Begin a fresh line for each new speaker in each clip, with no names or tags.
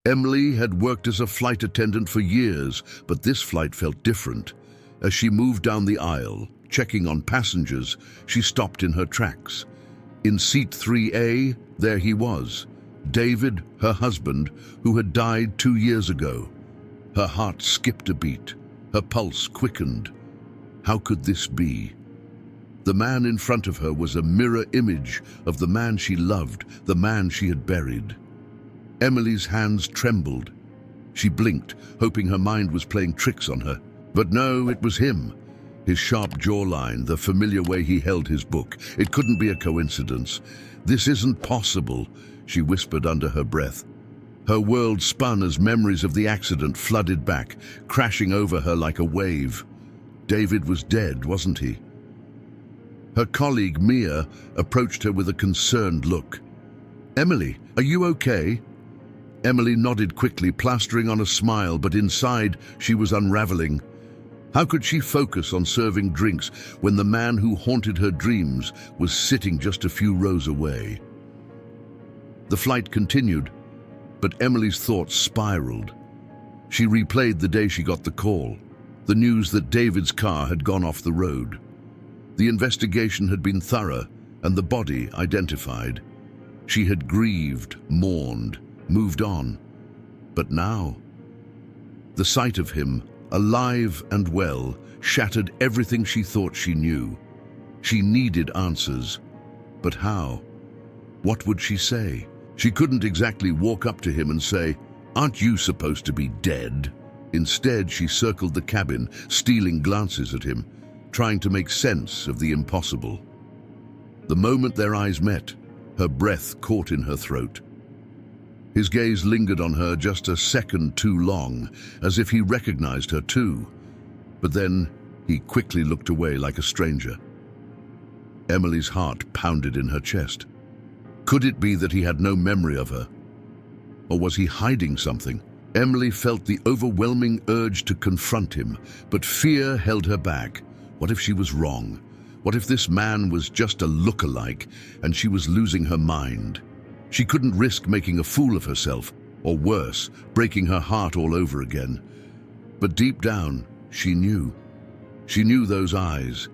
Emily had worked as a flight attendant for years, but this flight felt different. As she moved down the aisle, checking on passengers, she stopped in her tracks. In seat 3A, there he was, David, her husband, who had died 2 years ago. Her heart skipped a beat. Her pulse quickened. How could this be? The man in front of her was a mirror image of the man she loved, the man she had buried. Emily's hands trembled. She blinked, hoping her mind was playing tricks on her. But no, it was him. His sharp jawline, the familiar way he held his book. It couldn't be a coincidence. "This isn't possible," she whispered under her breath. Her world spun as memories of the accident flooded back, crashing over her like a wave. David was dead, wasn't he? Her colleague, Mia, approached her with a concerned look. "Emily, are you okay?" Emily nodded quickly, plastering on a smile, but inside she was unraveling. How could she focus on serving drinks when the man who haunted her dreams was sitting just a few rows away? The flight continued, but Emily's thoughts spiraled. She replayed the day she got the call, the news that David's car had gone off the road. The investigation had been thorough and the body identified. She had grieved, mourned, moved on. But now, the sight of him, alive and well, shattered everything she thought she knew. She needed answers. But how? What would she say? She couldn't exactly walk up to him and say, "Aren't you supposed to be dead?" Instead, she circled the cabin, stealing glances at him, trying to make sense of the impossible. The moment their eyes met, her breath caught in her throat. His gaze lingered on her just a second too long, as if he recognized her too. But then he quickly looked away like a stranger. Emily's heart pounded in her chest. Could it be that he had no memory of her? Or was he hiding something? Emily felt the overwhelming urge to confront him, but fear held her back. What if she was wrong? What if this man was just a look-alike and she was losing her mind? She couldn't risk making a fool of herself, or worse, breaking her heart all over again. But deep down, she knew. She knew those eyes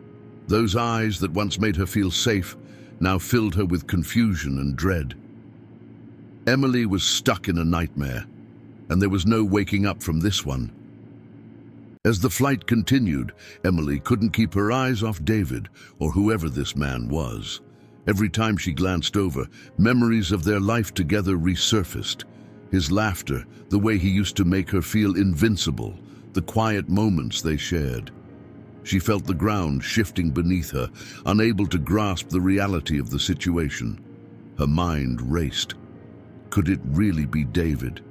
that once made her feel safe, now filled her with confusion and dread. Emily was stuck in a nightmare, and there was no waking up from this one. As the flight continued, Emily couldn't keep her eyes off David, or whoever this man was. Every time she glanced over, memories of their life together resurfaced. His laughter, the way he used to make her feel invincible, the quiet moments they shared. She felt the ground shifting beneath her, unable to grasp the reality of the situation. Her mind raced. Could it really be David?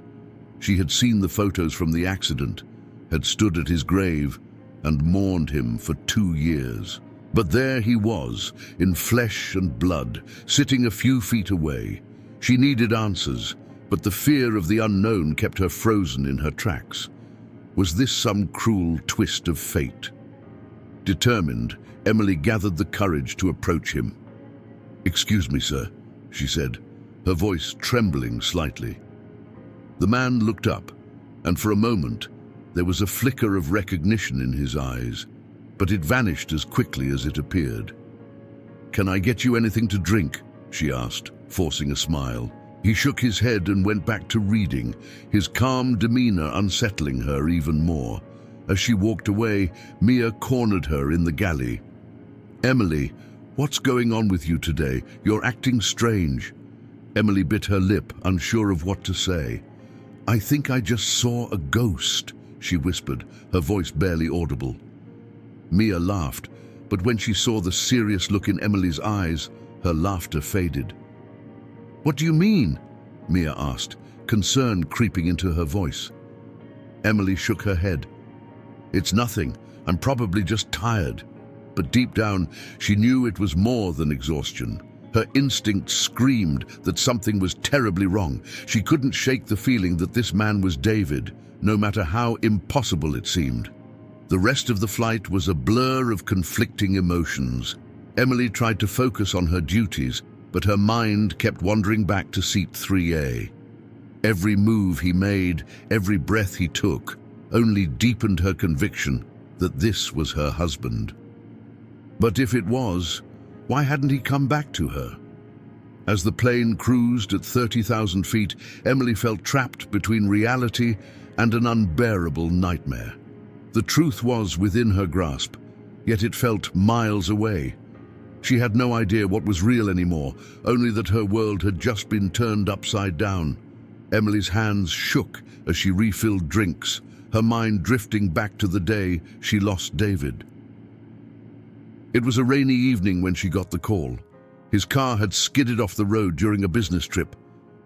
She had seen the photos from the accident, had stood at his grave, and mourned him for 2 years. But there he was, in flesh and blood, sitting a few feet away. She needed answers, but the fear of the unknown kept her frozen in her tracks. Was this some cruel twist of fate? Determined, Emily gathered the courage to approach him. "Excuse me, sir," she said, her voice trembling slightly. The man looked up, and for a moment, there was a flicker of recognition in his eyes, but it vanished as quickly as it appeared. "Can I get you anything to drink?" she asked, forcing a smile. He shook his head and went back to reading, his calm demeanor unsettling her even more. As she walked away, Mia cornered her in the galley. "Emily, what's going on with you today? You're acting strange." Emily bit her lip, unsure of what to say. "I think I just saw a ghost," she whispered, her voice barely audible. Mia laughed, but when she saw the serious look in Emily's eyes, her laughter faded. "What do you mean?" Mia asked, concern creeping into her voice. Emily shook her head. "It's nothing. I'm probably just tired." But deep down, she knew it was more than exhaustion. Her instinct screamed that something was terribly wrong. She couldn't shake the feeling that this man was David, no matter how impossible it seemed. The rest of the flight was a blur of conflicting emotions. Emily tried to focus on her duties, but her mind kept wandering back to seat 3A. Every move he made, every breath he took, only deepened her conviction that this was her husband. But if it was, why hadn't he come back to her? As the plane cruised at 30,000 feet, Emily felt trapped between reality and an unbearable nightmare. The truth was within her grasp, yet it felt miles away. She had no idea what was real anymore, only that her world had just been turned upside down. Emily's hands shook as she refilled drinks, her mind drifting back to the day she lost David. It was a rainy evening when she got the call. His car had skidded off the road during a business trip.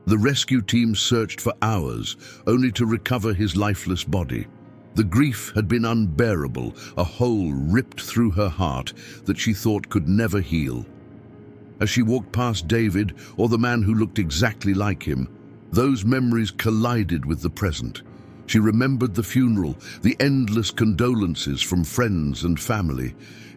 The rescue team searched for hours, only to recover his lifeless body. The grief had been unbearable, a hole ripped through her heart that she thought could never heal. As she walked past David, or the man who looked exactly like him, those memories collided with the present. She remembered the funeral, the endless condolences from friends and family.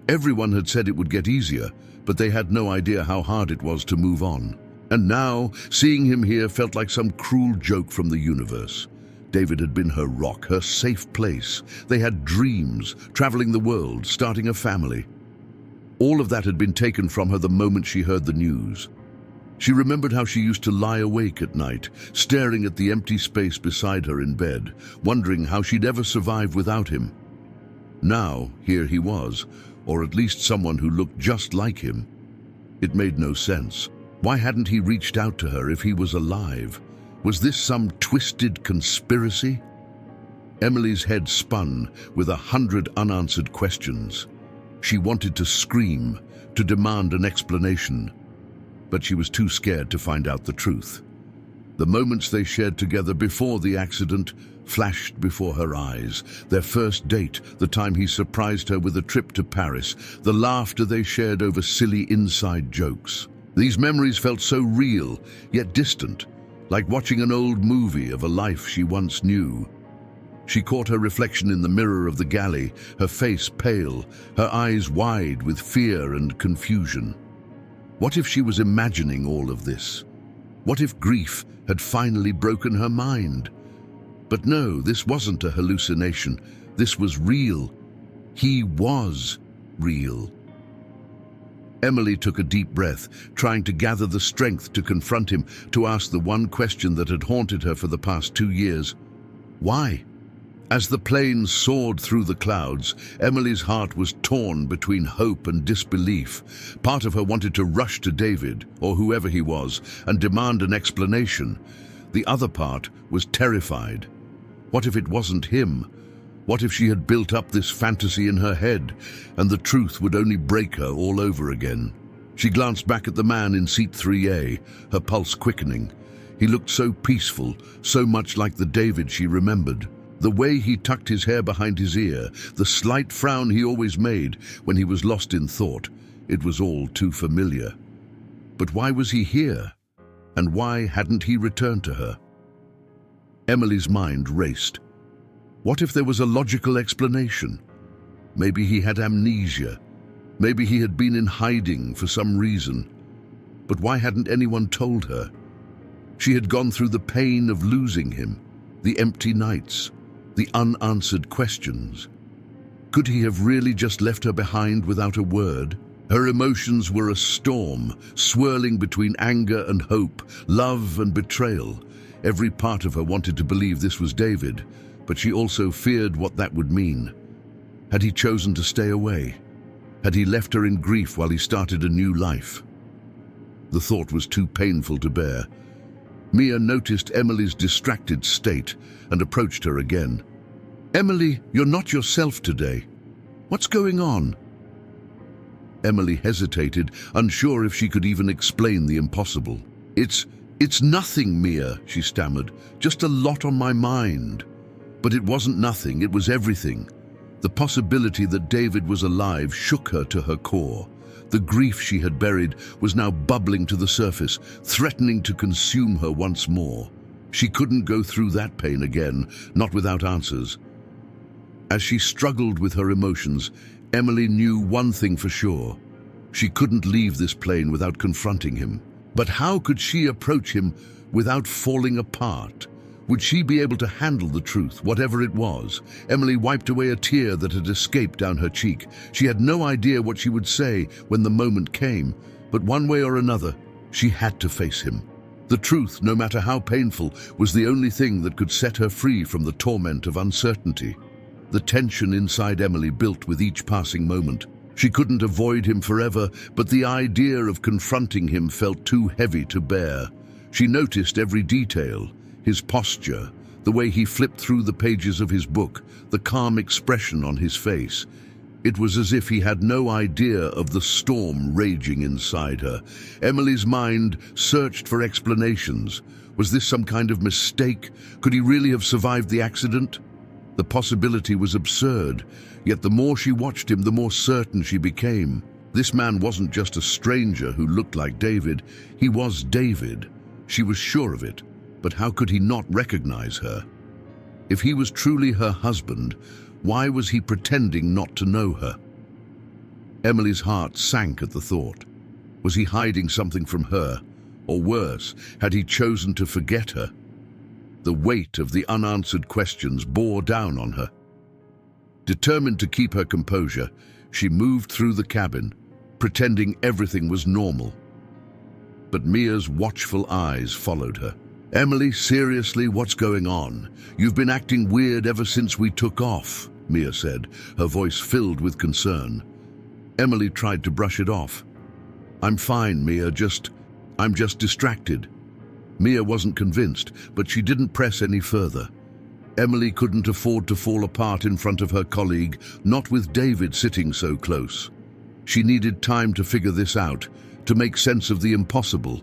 Everyone had said it would get easier, but they had no idea how hard it was to move on. And now, seeing him here felt like some cruel joke from the universe. David had been her rock, her safe place. They had dreams, traveling the world, starting a family. All of that had been taken from her the moment she heard the news. She remembered how she used to lie awake at night, staring at the empty space beside her in bed, wondering how she'd ever survive without him. Now, here he was, or at least someone who looked just like him. It made no sense. Why hadn't he reached out to her if he was alive? Was this some twisted conspiracy? Emily's head spun with 100 unanswered questions. She wanted to scream, to demand an explanation, but she was too scared to find out the truth. The moments they shared together before the accident flashed before her eyes. Their first date, the time he surprised her with a trip to Paris, the laughter they shared over silly inside jokes. These memories felt so real, yet distant, like watching an old movie of a life she once knew. She caught her reflection in the mirror of the galley, her face pale, her eyes wide with fear and confusion. What if she was imagining all of this? What if grief had finally broken her mind? But no, this wasn't a hallucination. This was real. He was real. Emily took a deep breath, trying to gather the strength to confront him, to ask the one question that had haunted her for the past 2 years. Why? As the plane soared through the clouds, Emily's heart was torn between hope and disbelief. Part of her wanted to rush to David, or whoever he was, and demand an explanation. The other part was terrified. What if it wasn't him? What if she had built up this fantasy in her head, and the truth would only break her all over again? She glanced back at the man in seat 3A, her pulse quickening. He looked so peaceful, so much like the David she remembered. The way he tucked his hair behind his ear, the slight frown he always made when he was lost in thought, it was all too familiar. But why was he here? And why hadn't he returned to her? Emily's mind raced. What if there was a logical explanation? Maybe he had amnesia. Maybe he had been in hiding for some reason. But why hadn't anyone told her? She had gone through the pain of losing him, the empty nights, the unanswered questions. Could he have really just left her behind without a word? Her emotions were a storm, swirling between anger and hope, love and betrayal. Every part of her wanted to believe this was David, but she also feared what that would mean. Had he chosen to stay away? Had he left her in grief while he started a new life? The thought was too painful to bear. Mia noticed Emily's distracted state and approached her again. "Emily, you're not yourself today. What's going on?" Emily hesitated, unsure if she could even explain the impossible. It's nothing, Mia," she stammered. "Just a lot on my mind." But it wasn't nothing, it was everything. The possibility that David was alive shook her to her core. The grief she had buried was now bubbling to the surface, threatening to consume her once more. She couldn't go through that pain again, not without answers. As she struggled with her emotions, Emily knew one thing for sure. She couldn't leave this plane without confronting him. But how could she approach him without falling apart? Would she be able to handle the truth, whatever it was? Emily wiped away a tear that had escaped down her cheek. She had no idea what she would say when the moment came, but one way or another, she had to face him. The truth, no matter how painful, was the only thing that could set her free from the torment of uncertainty. The tension inside Emily built with each passing moment. She couldn't avoid him forever, but the idea of confronting him felt too heavy to bear. She noticed every detail, his posture, the way he flipped through the pages of his book, the calm expression on his face. It was as if he had no idea of the storm raging inside her. Emily's mind searched for explanations. Was this some kind of mistake? Could he really have survived the accident? The possibility was absurd, yet the more she watched him, the more certain she became. This man wasn't just a stranger who looked like David. He was David. She was sure of it, but how could he not recognize her? If he was truly her husband, why was he pretending not to know her? Emily's heart sank at the thought. Was he hiding something from her? Or worse, had he chosen to forget her? The weight of the unanswered questions bore down on her. Determined to keep her composure, she moved through the cabin, pretending everything was normal. But Mia's watchful eyes followed her. "Emily, seriously, what's going on? You've been acting weird ever since we took off," Mia said, her voice filled with concern. Emily tried to brush it off. "I'm fine, Mia, I'm just distracted." Mia wasn't convinced, but she didn't press any further. Emily couldn't afford to fall apart in front of her colleague, not with David sitting so close. She needed time to figure this out, to make sense of the impossible.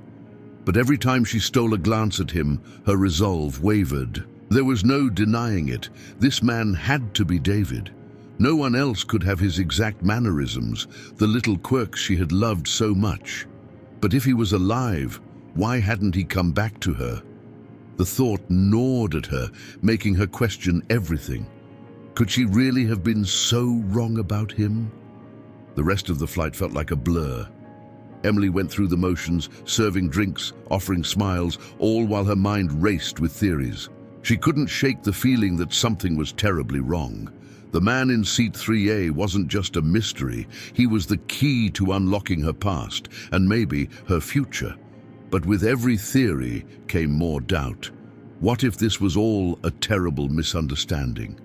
But every time she stole a glance at him, her resolve wavered. There was no denying it. This man had to be David. No one else could have his exact mannerisms, the little quirks she had loved so much. But if he was alive, why hadn't he come back to her? The thought gnawed at her, making her question everything. Could she really have been so wrong about him? The rest of the flight felt like a blur. Emily went through the motions, serving drinks, offering smiles, all while her mind raced with theories. She couldn't shake the feeling that something was terribly wrong. The man in seat 3A wasn't just a mystery. He was the key to unlocking her past, and maybe her future. But with every theory came more doubt. What if this was all a terrible misunderstanding?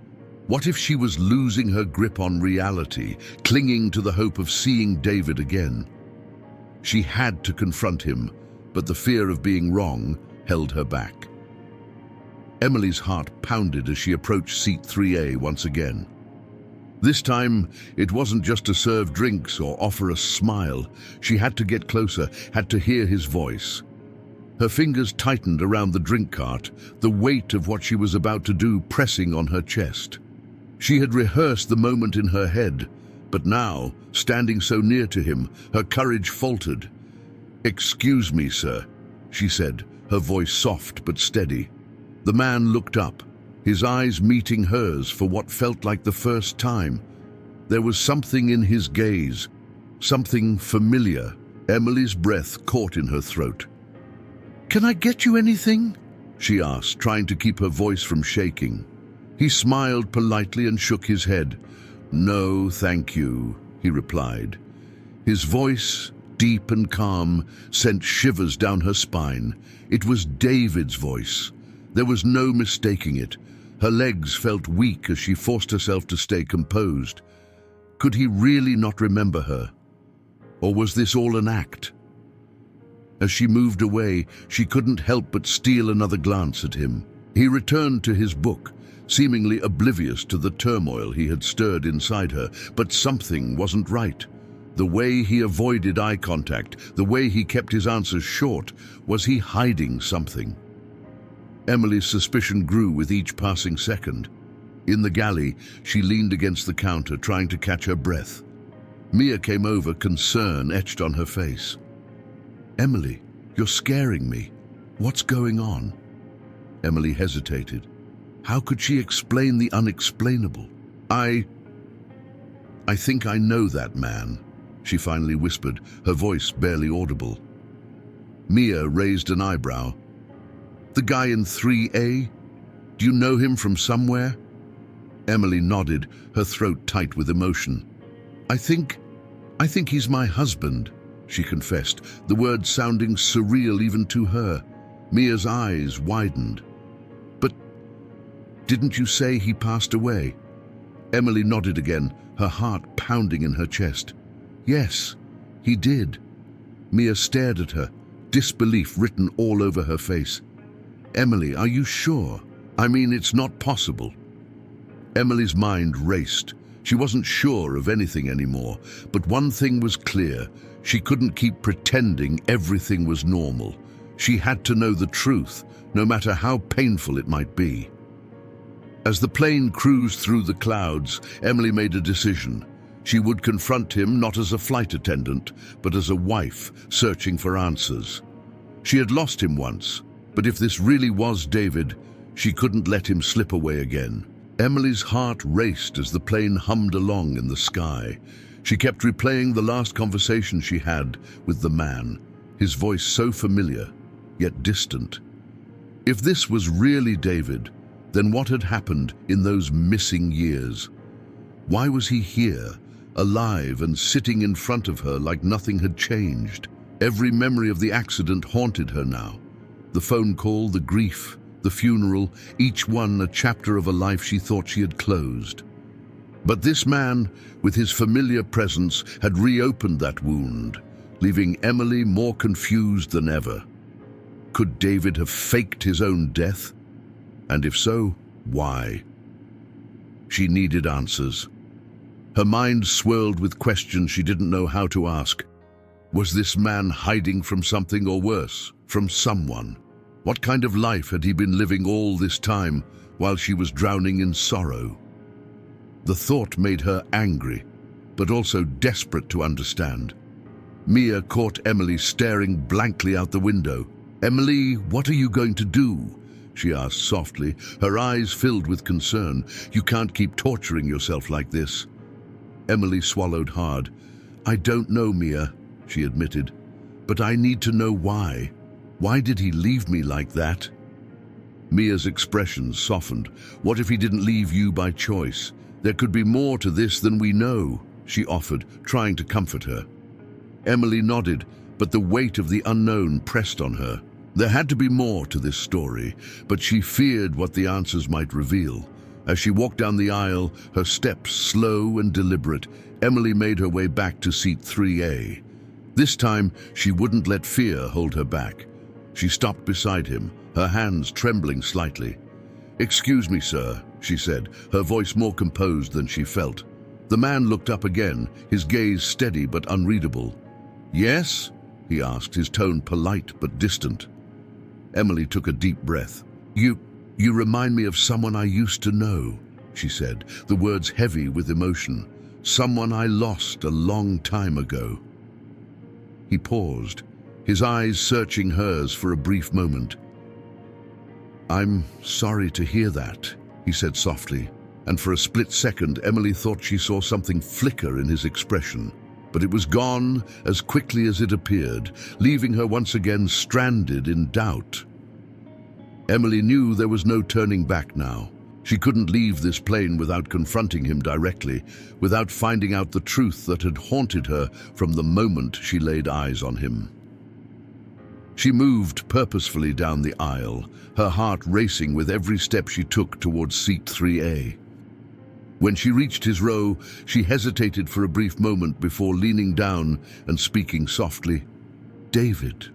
What if she was losing her grip on reality, clinging to the hope of seeing David again? She had to confront him, but the fear of being wrong held her back. Emily's heart pounded as she approached seat 3A once again. This time, it wasn't just to serve drinks or offer a smile. She had to get closer, had to hear his voice. Her fingers tightened around the drink cart, the weight of what she was about to do pressing on her chest. She had rehearsed the moment in her head, but now, standing so near to him, her courage faltered. "Excuse me, sir," she said, her voice soft but steady. The man looked up, his eyes meeting hers for what felt like the first time. There was something in his gaze, something familiar. Emily's breath caught in her throat. "Can I get you anything?" she asked, trying to keep her voice from shaking. He smiled politely and shook his head. "No, thank you," he replied. His voice, deep and calm, sent shivers down her spine. It was David's voice. There was no mistaking it. Her legs felt weak as she forced herself to stay composed. Could he really not remember her? Or was this all an act? As she moved away, she couldn't help but steal another glance at him. He returned to his book, seemingly oblivious to the turmoil he had stirred inside her, but something wasn't right. The way he avoided eye contact, the way he kept his answers short, was he hiding something? Emily's suspicion grew with each passing second. In the galley, she leaned against the counter, trying to catch her breath. Mia came over, concern etched on her face. "Emily, you're scaring me. What's going on?" Emily hesitated. How could she explain the unexplainable? I think I know that man," she finally whispered, her voice barely audible. Mia raised an eyebrow. "The guy in 3A?" Do you know him from somewhere? Emily nodded, her throat tight with emotion. I think he's my husband, she confessed, the words sounding surreal even to her. Mia's eyes widened. But didn't you say he passed away? Emily nodded again, her heart pounding in her chest. Yes, he did. Mia stared at her, disbelief written all over her face. Emily, are you sure? I mean, it's not possible. Emily's mind raced. She wasn't sure of anything anymore, but one thing was clear. She couldn't keep pretending everything was normal. She had to know the truth, no matter how painful it might be. As the plane cruised through the clouds, Emily made a decision. She would confront him not as a flight attendant, but as a wife searching for answers. She had lost him once, but if this really was David, she couldn't let him slip away again. Emily's heart raced as the plane hummed along in the sky. She kept replaying the last conversation she had with the man, his voice so familiar, yet distant. If this was really David, then what had happened in those missing years? Why was he here, alive and sitting in front of her like nothing had changed? Every memory of the accident haunted her now. The phone call, the grief, the funeral, each one a chapter of a life she thought she had closed. But this man, with his familiar presence, had reopened that wound, leaving Emily more confused than ever. Could David have faked his own death? And if so, why? She needed answers. Her mind swirled with questions she didn't know how to ask. Was this man hiding from something, or worse, from someone? What kind of life had he been living all this time while she was drowning in sorrow? The thought made her angry, but also desperate to understand. Mia caught Emily staring blankly out the window. "Emily, what are you going to do?" she asked softly, her eyes filled with concern. "You can't keep torturing yourself like this." Emily swallowed hard. "I don't know, Mia," she admitted, "but I need to know why. Why did he leave me like that?" Mia's expression softened. "What if he didn't leave you by choice? There could be more to this than we know," she offered, trying to comfort her. Emily nodded, but the weight of the unknown pressed on her. There had to be more to this story, but she feared what the answers might reveal. As she walked down the aisle, her steps slow and deliberate, Emily made her way back to seat 3A. This time, she wouldn't let fear hold her back. She stopped beside him, her hands trembling slightly. "Excuse me, sir," she said, her voice more composed than she felt. The man looked up again, his gaze steady but unreadable. "Yes?" he asked, his tone polite but distant. Emily took a deep breath. You remind me of someone I used to know," she said, the words heavy with emotion. "Someone I lost a long time ago." He paused, his eyes searching hers for a brief moment. "I'm sorry to hear that," he said softly, and for a split second Emily thought she saw something flicker in his expression. But it was gone as quickly as it appeared, leaving her once again stranded in doubt. Emily knew there was no turning back now. She couldn't leave this plane without confronting him directly, without finding out the truth that had haunted her from the moment she laid eyes on him. She moved purposefully down the aisle, her heart racing with every step she took towards seat 3A. When she reached his row, she hesitated for a brief moment before leaning down and speaking softly. "David."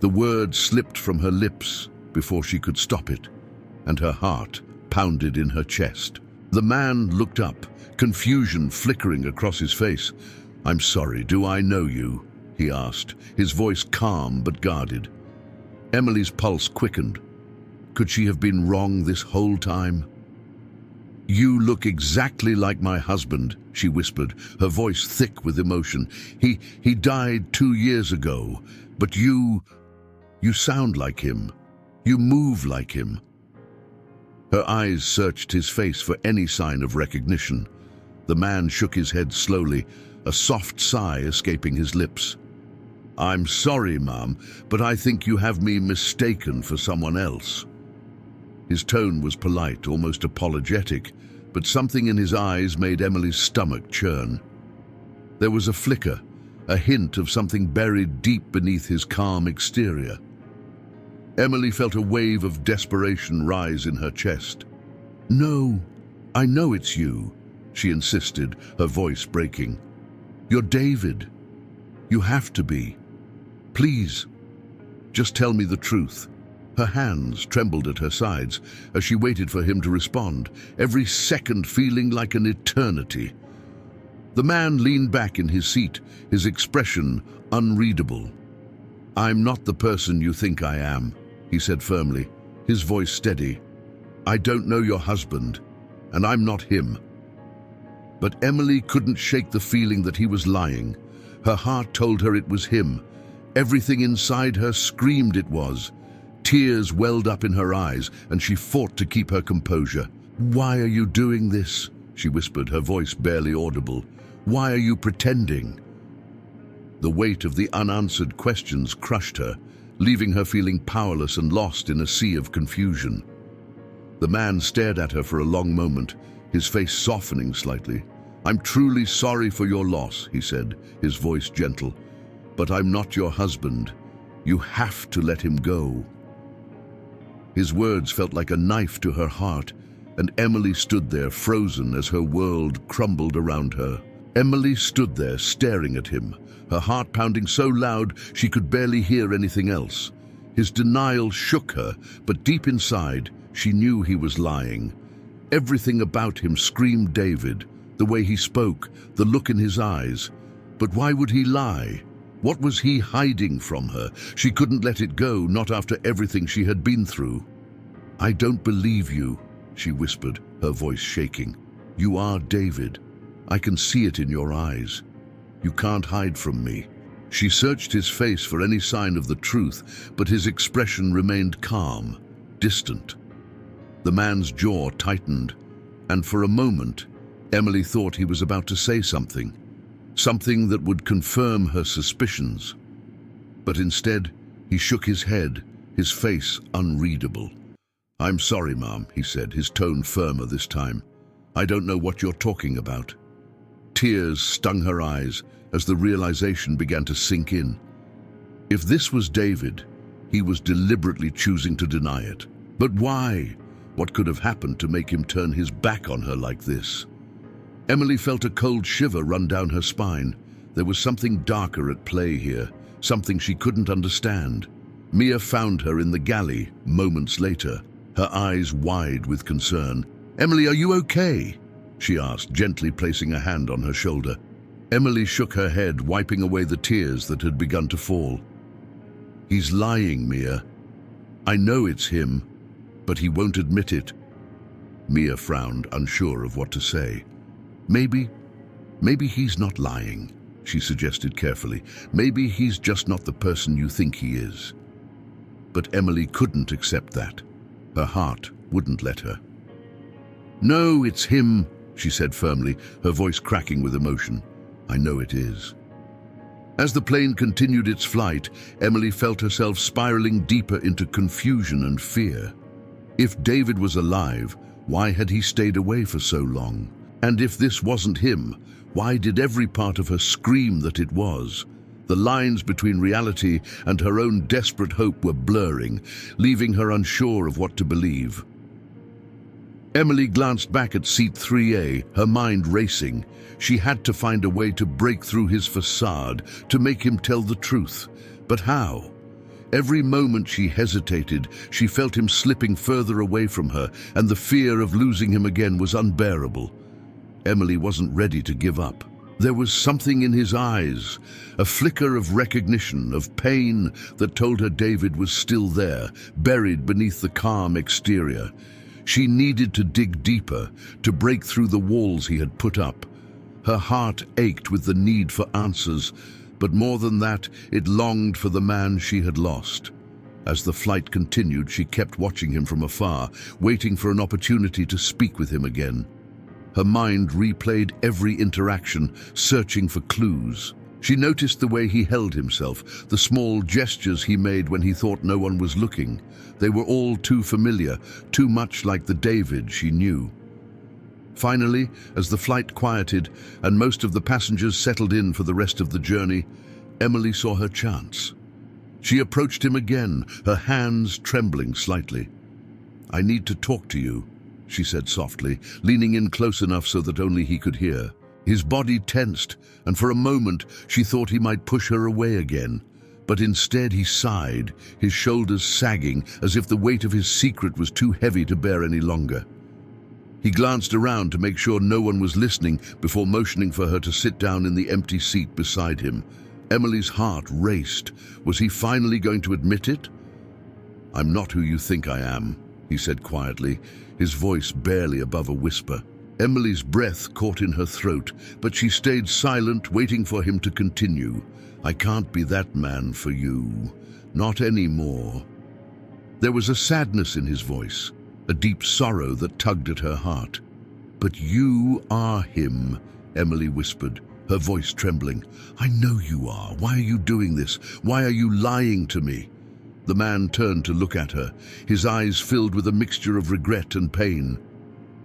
The word slipped from her lips before she could stop it, and her heart pounded in her chest. The man looked up, confusion flickering across his face. "I'm sorry, do I know you?" he asked, his voice calm but guarded. Emily's pulse quickened. Could she have been wrong this whole time? "You look exactly like my husband," she whispered, her voice thick with emotion. He died 2 years ago, but you sound like him. You move like him." Her eyes searched his face for any sign of recognition. The man shook his head slowly, a soft sigh escaping his lips. "I'm sorry, Ma'am, but I think you have me mistaken for someone else." His tone was polite, almost apologetic, but something in his eyes made Emily's stomach churn. There was a flicker, a hint of something buried deep beneath his calm exterior. Emily felt a wave of desperation rise in her chest. "No, I know it's you," she insisted, her voice breaking. "You're David. You have to be. Please, just tell me the truth." Her hands trembled at her sides as she waited for him to respond, every second feeling like an eternity. The man leaned back in his seat, his expression unreadable. "I'm not the person you think I am," he said firmly, his voice steady. "I don't know your husband, and I'm not him." But Emily couldn't shake the feeling that he was lying. Her heart told her it was him. Everything inside her screamed it was. Tears welled up in her eyes, and she fought to keep her composure. "Why are you doing this?" she whispered, her voice barely audible. "Why are you pretending?" The weight of the unanswered questions crushed her, leaving her feeling powerless and lost in a sea of confusion. The man stared at her for a long moment, his face softening slightly. "I'm truly sorry for your loss," he said, his voice gentle. "But I'm not your husband. You have to let him go." His words felt like a knife to her heart, and Emily stood there frozen as her world crumbled around her. Emily stood there staring at him, her heart pounding so loud she could barely hear anything else. His denial shook her, but deep inside, she knew he was lying. Everything about him screamed David, the way he spoke, the look in his eyes. But why would he lie? What was he hiding from her? She couldn't let it go, not after everything she had been through. "I don't believe you," she whispered, her voice shaking. "You are David. I can see it in your eyes. You can't hide from me." She searched his face for any sign of the truth, but his expression remained calm, distant. The man's jaw tightened, and for a moment, Emily thought he was about to say something that would confirm her suspicions. But instead, he shook his head, his face unreadable. "I'm sorry, Mom," he said, his tone firmer this time. "I don't know what you're talking about." Tears stung her eyes as the realization began to sink in. If this was David, he was deliberately choosing to deny it. But why? What could have happened to make him turn his back on her like this? Emily felt a cold shiver run down her spine. There was something darker at play here, something she couldn't understand. Mia found her in the galley moments later, her eyes wide with concern. "Emily, are you okay?" she asked, gently placing a hand on her shoulder. Emily shook her head, wiping away the tears that had begun to fall. "He's lying, Mia. I know it's him, but he won't admit it." Mia frowned, unsure of what to say. Maybe he's not lying," she suggested carefully. "Maybe he's just not the person you think he is." But Emily couldn't accept that. Her heart wouldn't let her. "No, it's him," she said firmly, her voice cracking with emotion. "I know it is." As the plane continued its flight, Emily felt herself spiraling deeper into confusion and fear. If David was alive, why had he stayed away for so long? And if this wasn't him, why did every part of her scream that it was? The lines between reality and her own desperate hope were blurring, leaving her unsure of what to believe. Emily glanced back at seat 3A, her mind racing. She had to find a way to break through his facade, to make him tell the truth. But how? Every moment she hesitated, she felt him slipping further away from her, and the fear of losing him again was unbearable. Emily wasn't ready to give up. There was something in his eyes, a flicker of recognition, of pain that told her David was still there, buried beneath the calm exterior. She needed to dig deeper, to break through the walls he had put up. Her heart ached with the need for answers, but more than that, it longed for the man she had lost. As the flight continued, she kept watching him from afar, waiting for an opportunity to speak with him again. Her mind replayed every interaction, searching for clues. She noticed the way he held himself, the small gestures he made when he thought no one was looking. They were all too familiar, too much like the David she knew. Finally, as the flight quieted and most of the passengers settled in for the rest of the journey, Emily saw her chance. She approached him again, her hands trembling slightly. "I need to talk to you," she said softly, leaning in close enough so that only he could hear. His body tensed, and for a moment she thought he might push her away again. But instead he sighed, his shoulders sagging as if the weight of his secret was too heavy to bear any longer. He glanced around to make sure no one was listening before motioning for her to sit down in the empty seat beside him. Emily's heart raced. Was he finally going to admit it? "I'm not who you think I am," he said quietly, his voice barely above a whisper. Emily's breath caught in her throat, but she stayed silent, waiting for him to continue. "I can't be that man for you. Not anymore." There was a sadness in his voice, a deep sorrow that tugged at her heart. "But you are him," Emily whispered, her voice trembling. "I know you are. Why are you doing this? Why are you lying to me?" The man turned to look at her, his eyes filled with a mixture of regret and pain.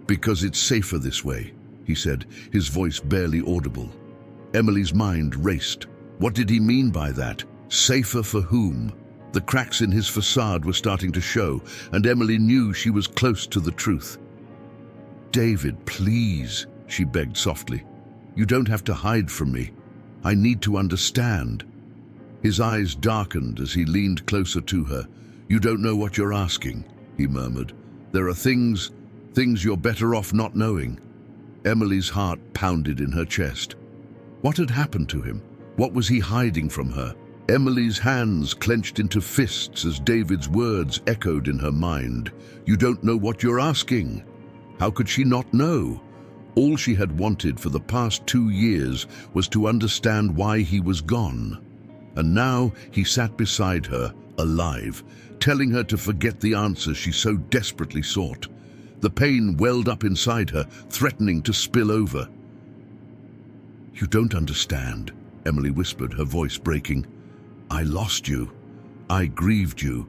"Because it's safer this way," he said, his voice barely audible. Emily's mind raced. What did he mean by that? Safer for whom? The cracks in his facade were starting to show, and Emily knew she was close to the truth. "David, please," she begged softly. "You don't have to hide from me. I need to understand." His eyes darkened as he leaned closer to her. "You don't know what you're asking," he murmured. "There are things you're better off not knowing." Emily's heart pounded in her chest. What had happened to him? What was he hiding from her? Emily's hands clenched into fists as David's words echoed in her mind. "You don't know what you're asking." How could she not know? All she had wanted for the past 2 years was to understand why he was gone. And now he sat beside her, alive, telling her to forget the answers she so desperately sought. The pain welled up inside her, threatening to spill over. "You don't understand," Emily whispered, her voice breaking. "I lost you. I grieved you.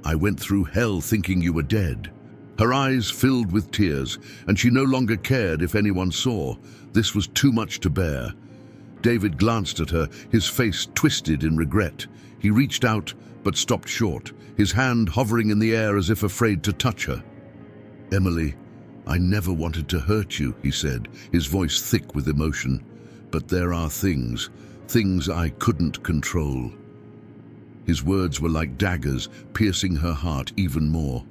I went through hell thinking you were dead." Her eyes filled with tears, and she no longer cared if anyone saw. This was too much to bear. David glanced at her, his face twisted in regret. He reached out, but stopped short, his hand hovering in the air as if afraid to touch her. "Emily, I never wanted to hurt you," he said, his voice thick with emotion. "But there are things I couldn't control." His words were like daggers, piercing her heart even more.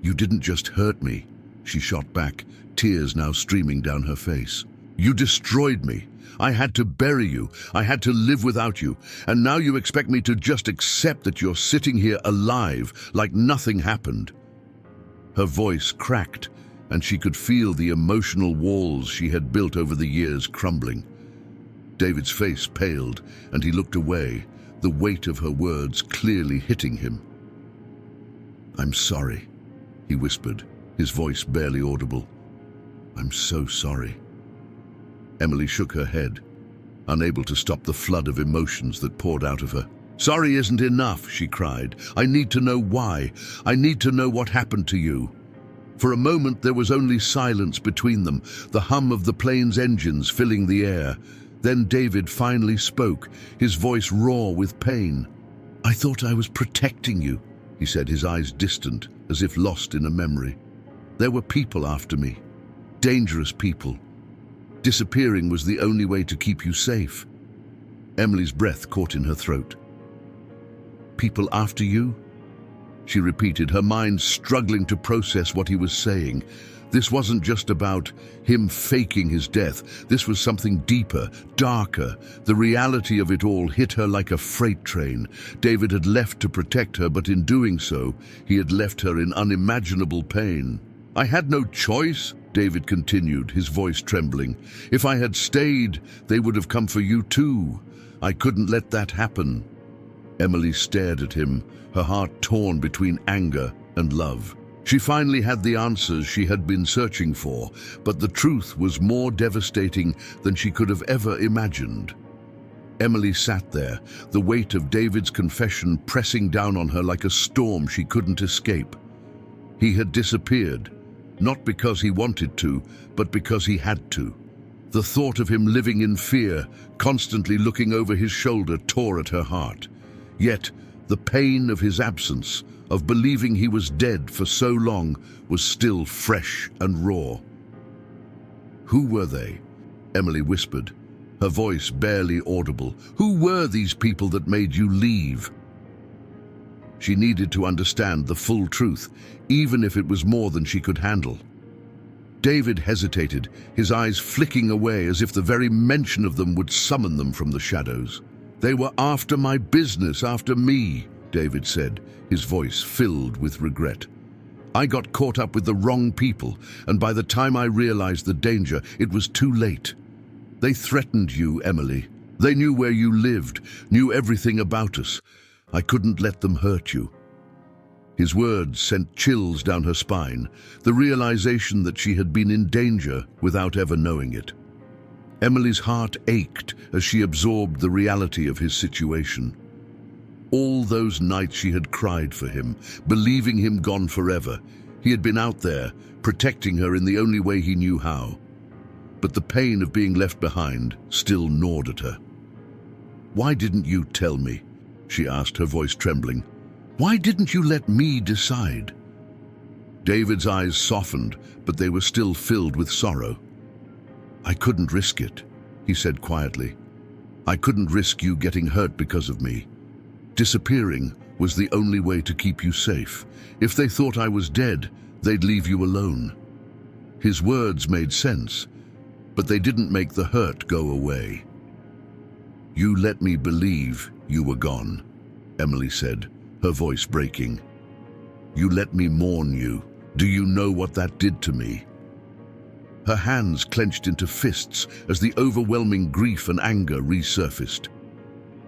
"You didn't just hurt me," she shot back, tears now streaming down her face. "You destroyed me. I had to bury you. I had to live without you. And now you expect me to just accept that you're sitting here alive, like nothing happened." Her voice cracked, and she could feel the emotional walls she had built over the years crumbling. David's face paled, and he looked away, the weight of her words clearly hitting him. "I'm sorry," he whispered, his voice barely audible. "I'm so sorry." Emily shook her head, unable to stop the flood of emotions that poured out of her. "Sorry isn't enough," she cried. "I need to know why. I need to know what happened to you." For a moment there was only silence between them, the hum of the plane's engines filling the air. Then David finally spoke, his voice raw with pain. "I thought I was protecting you," he said, his eyes distant, as if lost in a memory. "There were people after me, dangerous people. Disappearing was the only way to keep you safe." Emily's breath caught in her throat. "People after you?" She repeated, her mind struggling to process what he was saying. This wasn't just about him faking his death. This was something deeper, darker. The reality of it all hit her like a freight train. David had left to protect her, but in doing so, he had left her in unimaginable pain. "I had no choice," David continued, his voice trembling. "If I had stayed, they would have come for you too. I couldn't let that happen." Emily stared at him, her heart torn between anger and love. She finally had the answers she had been searching for, but the truth was more devastating than she could have ever imagined. Emily sat there, the weight of David's confession pressing down on her like a storm she couldn't escape. He had disappeared, not because he wanted to, but because he had to. The thought of him living in fear, constantly looking over his shoulder, tore at her heart. Yet, the pain of his absence, of believing he was dead for so long, was still fresh and raw. "Who were they?" Emily whispered, her voice barely audible. "Who were these people that made you leave?" She needed to understand the full truth, even if it was more than she could handle. David hesitated, his eyes flicking away as if the very mention of them would summon them from the shadows. "They were after my business, after me," David said, his voice filled with regret. "I got caught up with the wrong people, and by the time I realized the danger, it was too late. They threatened you, Emily. They knew where you lived, knew everything about us. I couldn't let them hurt you." His words sent chills down her spine, the realization that she had been in danger without ever knowing it. Emily's heart ached as she absorbed the reality of his situation. All those nights she had cried for him, believing him gone forever. He had been out there, protecting her in the only way he knew how. But the pain of being left behind still gnawed at her. "Why didn't you tell me?" she asked, her voice trembling. "Why didn't you let me decide?" David's eyes softened, but they were still filled with sorrow. "I couldn't risk it," he said quietly. "I couldn't risk you getting hurt because of me. Disappearing was the only way to keep you safe. If they thought I was dead, they'd leave you alone." His words made sense, but they didn't make the hurt go away. "You let me believe you were gone," Emily said, her voice breaking. "You let me mourn you. Do you know what that did to me?" Her hands clenched into fists as the overwhelming grief and anger resurfaced.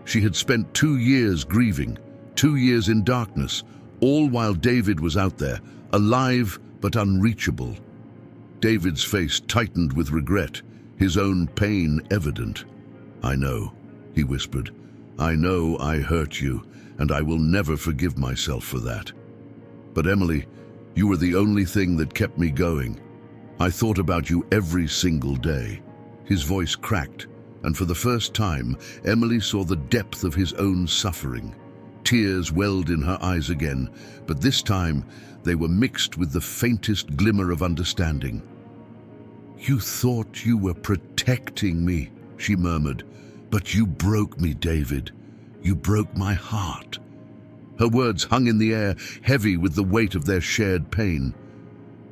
She had spent 2 years grieving, 2 years in darkness, all while David was out there, alive but unreachable. David's face tightened with regret, his own pain evident. "I know," he whispered. "I know I hurt you, and I will never forgive myself for that. But Emily, you were the only thing that kept me going. I thought about you every single day." His voice cracked, and for the first time, Emily saw the depth of his own suffering. Tears welled in her eyes again, but this time they were mixed with the faintest glimmer of understanding. "You thought you were protecting me," she murmured, "but you broke me, David. You broke my heart." Her words hung in the air, heavy with the weight of their shared pain.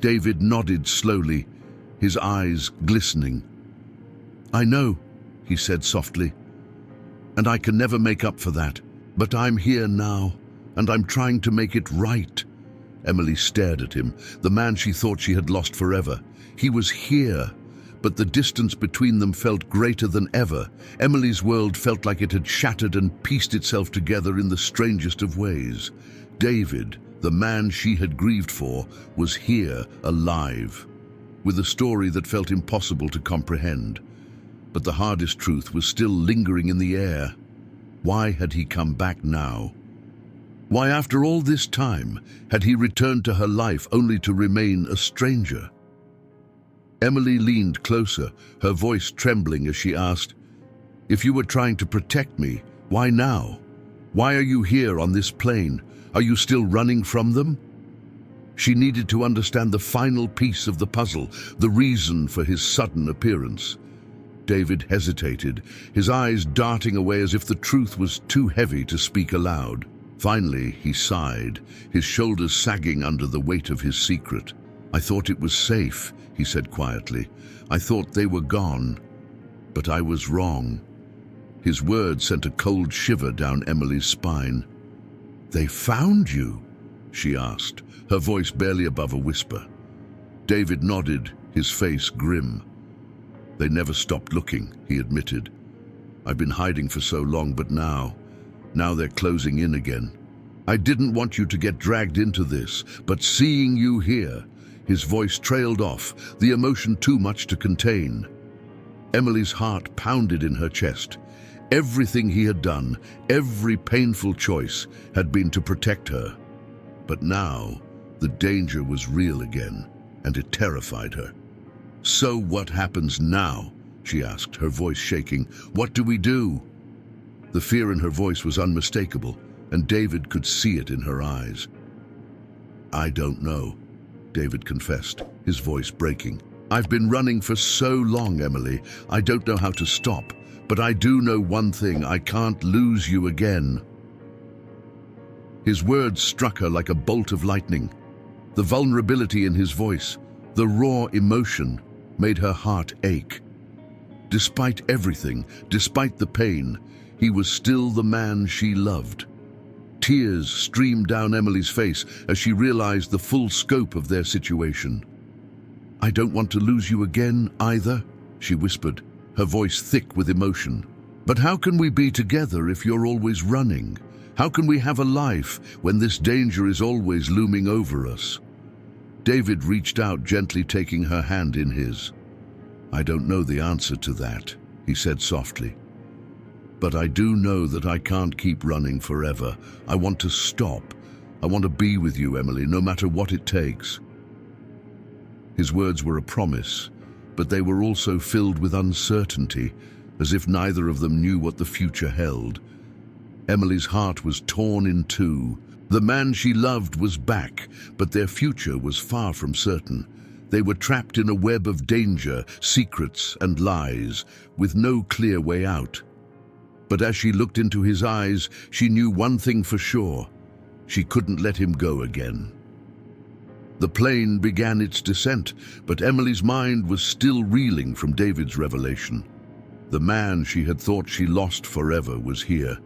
David nodded slowly, his eyes glistening. "I know," he said softly, "and I can never make up for that. But I'm here now, and I'm trying to make it right." Emily stared at him, the man she thought she had lost forever. He was here, but the distance between them felt greater than ever. Emily's world felt like it had shattered and pieced itself together in the strangest of ways. David, the man she had grieved for, was here, alive, with a story that felt impossible to comprehend. But the hardest truth was still lingering in the air. Why had he come back now? Why, after all this time, had he returned to her life only to remain a stranger? Emily leaned closer, her voice trembling as she asked, "If you were trying to protect me, why now? Why are you here on this plane? Are you still running from them?" She needed to understand the final piece of the puzzle, the reason for his sudden appearance. David hesitated, his eyes darting away as if the truth was too heavy to speak aloud. Finally, he sighed, his shoulders sagging under the weight of his secret. "I thought it was safe," he said quietly. "I thought they were gone. But I was wrong." His words sent a cold shiver down Emily's spine. "They found you?" she asked, her voice barely above a whisper. David nodded, his face grim. "They never stopped looking," he admitted. "I've been hiding for so long, but now they're closing in again. I didn't want you to get dragged into this, but seeing you here..." His voice trailed off, the emotion too much to contain. Emily's heart pounded in her chest. Everything he had done, every painful choice, had been to protect her. But now, the danger was real again, and it terrified her. "So what happens now?" she asked, her voice shaking. "What do we do?" The fear in her voice was unmistakable, and David could see it in her eyes. "I don't know," David confessed, his voice breaking. "I've been running for so long, Emily. I don't know how to stop, but I do know one thing: I can't lose you again." His words struck her like a bolt of lightning. The vulnerability in his voice, the raw emotion, made her heart ache. Despite everything, despite the pain, he was still the man she loved. Tears streamed down Emily's face as she realized the full scope of their situation. "I don't want to lose you again, either," she whispered, her voice thick with emotion. "But how can we be together if you're always running? How can we have a life when this danger is always looming over us?" David reached out, gently taking her hand in his. "I don't know the answer to that," he said softly. "But I do know that I can't keep running forever. I want to stop. I want to be with you, Emily, no matter what it takes." His words were a promise, but they were also filled with uncertainty, as if neither of them knew what the future held. Emily's heart was torn in two. The man she loved was back, but their future was far from certain. They were trapped in a web of danger, secrets, and lies, with no clear way out. But as she looked into his eyes, she knew one thing for sure: she couldn't let him go again. The plane began its descent, but Emily's mind was still reeling from David's revelation. The man she had thought she lost forever was here,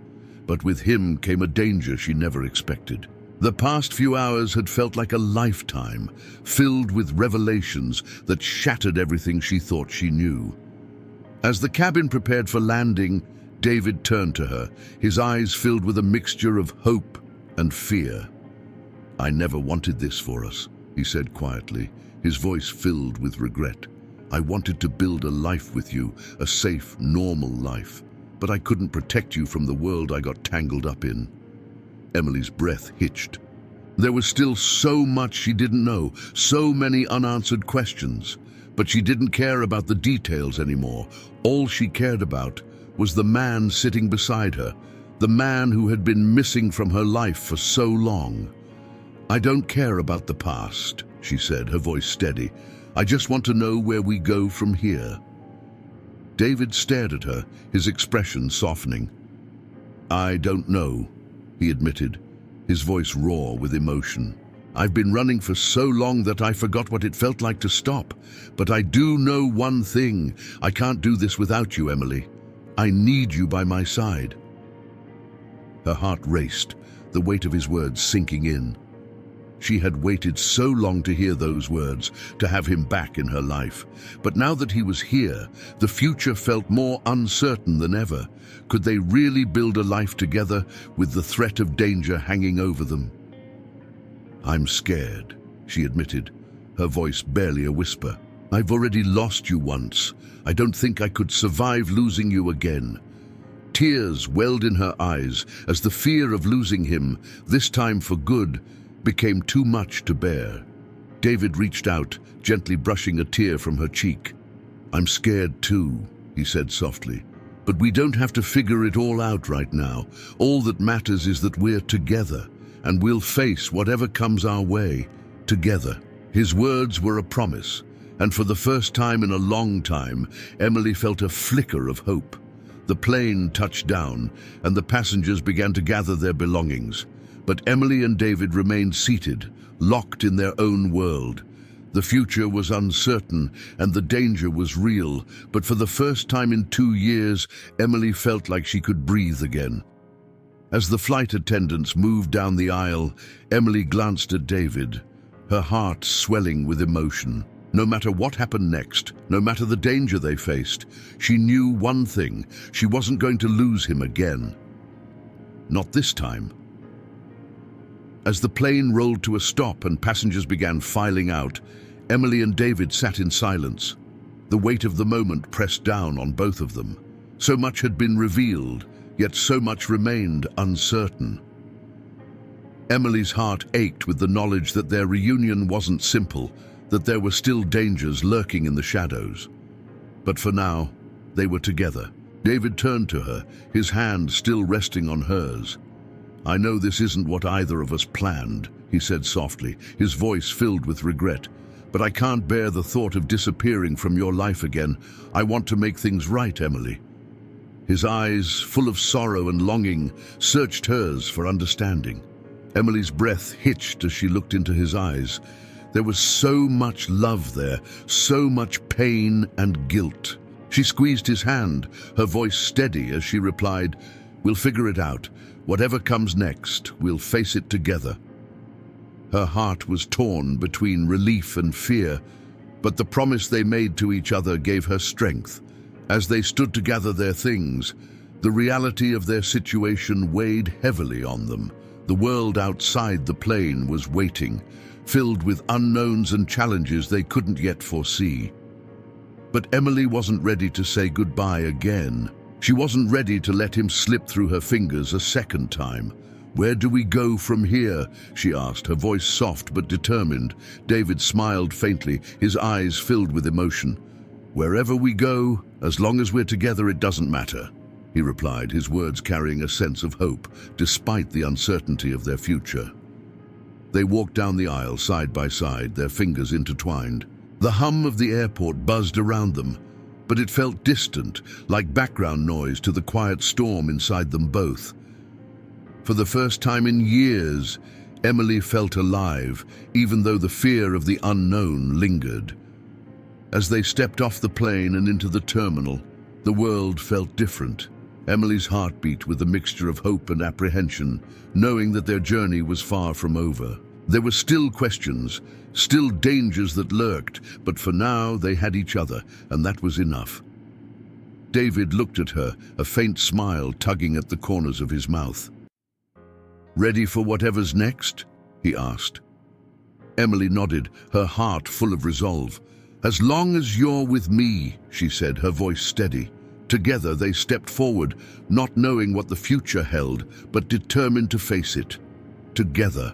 but with him came a danger she never expected. The past few hours had felt like a lifetime, filled with revelations that shattered everything she thought she knew. As the cabin prepared for landing, David turned to her, his eyes filled with a mixture of hope and fear. "I never wanted this for us," he said quietly, his voice filled with regret. "I wanted to build a life with you, a safe, normal life. But I couldn't protect you from the world I got tangled up in." Emily's breath hitched. There was still so much she didn't know, so many unanswered questions. But she didn't care about the details anymore. All she cared about was the man sitting beside her, the man who had been missing from her life for so long. "I don't care about the past," she said, her voice steady. "I just want to know where we go from here." David stared at her, his expression softening. "I don't know," he admitted, his voice raw with emotion. "I've been running for so long that I forgot what it felt like to stop. But I do know one thing: I can't do this without you, Emily. I need you by my side." Her heart raced, the weight of his words sinking in. She had waited so long to hear those words, to have him back in her life. But now that he was here, the future felt more uncertain than ever. Could they really build a life together with the threat of danger hanging over them? "I'm scared," she admitted, her voice barely a whisper. "I've already lost you once. I don't think I could survive losing you again." Tears welled in her eyes as the fear of losing him, this time for good, became too much to bear. David reached out, gently brushing a tear from her cheek. "I'm scared too," he said softly. "But we don't have to figure it all out right now. All that matters is that we're together, and we'll face whatever comes our way, together." His words were a promise, and for the first time in a long time, Emily felt a flicker of hope. The plane touched down, and the passengers began to gather their belongings. But Emily and David remained seated, locked in their own world. The future was uncertain, and the danger was real, but for the first time in 2 years, Emily felt like she could breathe again. As the flight attendants moved down the aisle, Emily glanced at David, her heart swelling with emotion. No matter what happened next, no matter the danger they faced, she knew one thing: she wasn't going to lose him again. Not this time. As the plane rolled to a stop and passengers began filing out, Emily and David sat in silence. The weight of the moment pressed down on both of them. So much had been revealed, yet so much remained uncertain. Emily's heart ached with the knowledge that their reunion wasn't simple, that there were still dangers lurking in the shadows. But for now, they were together. David turned to her, his hand still resting on hers. "I know this isn't what either of us planned," he said softly, his voice filled with regret. "But I can't bear the thought of disappearing from your life again. I want to make things right, Emily." His eyes, full of sorrow and longing, searched hers for understanding. Emily's breath hitched as she looked into his eyes. There was so much love there, so much pain and guilt. She squeezed his hand, her voice steady as she replied, "We'll figure it out. Whatever comes next, we'll face it together." Her heart was torn between relief and fear, but the promise they made to each other gave her strength. As they stood to gather their things, the reality of their situation weighed heavily on them. The world outside the plane was waiting, filled with unknowns and challenges they couldn't yet foresee. But Emily wasn't ready to say goodbye again. She wasn't ready to let him slip through her fingers a second time. "Where do we go from here?" she asked, her voice soft but determined. David smiled faintly, his eyes filled with emotion. "Wherever we go, as long as we're together, it doesn't matter," he replied, his words carrying a sense of hope, despite the uncertainty of their future. They walked down the aisle side by side, their fingers intertwined. The hum of the airport buzzed around them, but it felt distant, like background noise to the quiet storm inside them both. For the first time in years, Emily felt alive, even though the fear of the unknown lingered. As they stepped off the plane and into the terminal, the world felt different. Emily's heart beat with a mixture of hope and apprehension, knowing that their journey was far from over. There were still questions, still dangers that lurked, but for now they had each other, and that was enough. David looked at her, a faint smile tugging at the corners of his mouth. "Ready for whatever's next?" he asked. Emily nodded, her heart full of resolve. "As long as you're with me," she said, her voice steady. Together they stepped forward, not knowing what the future held, but determined to face it. Together.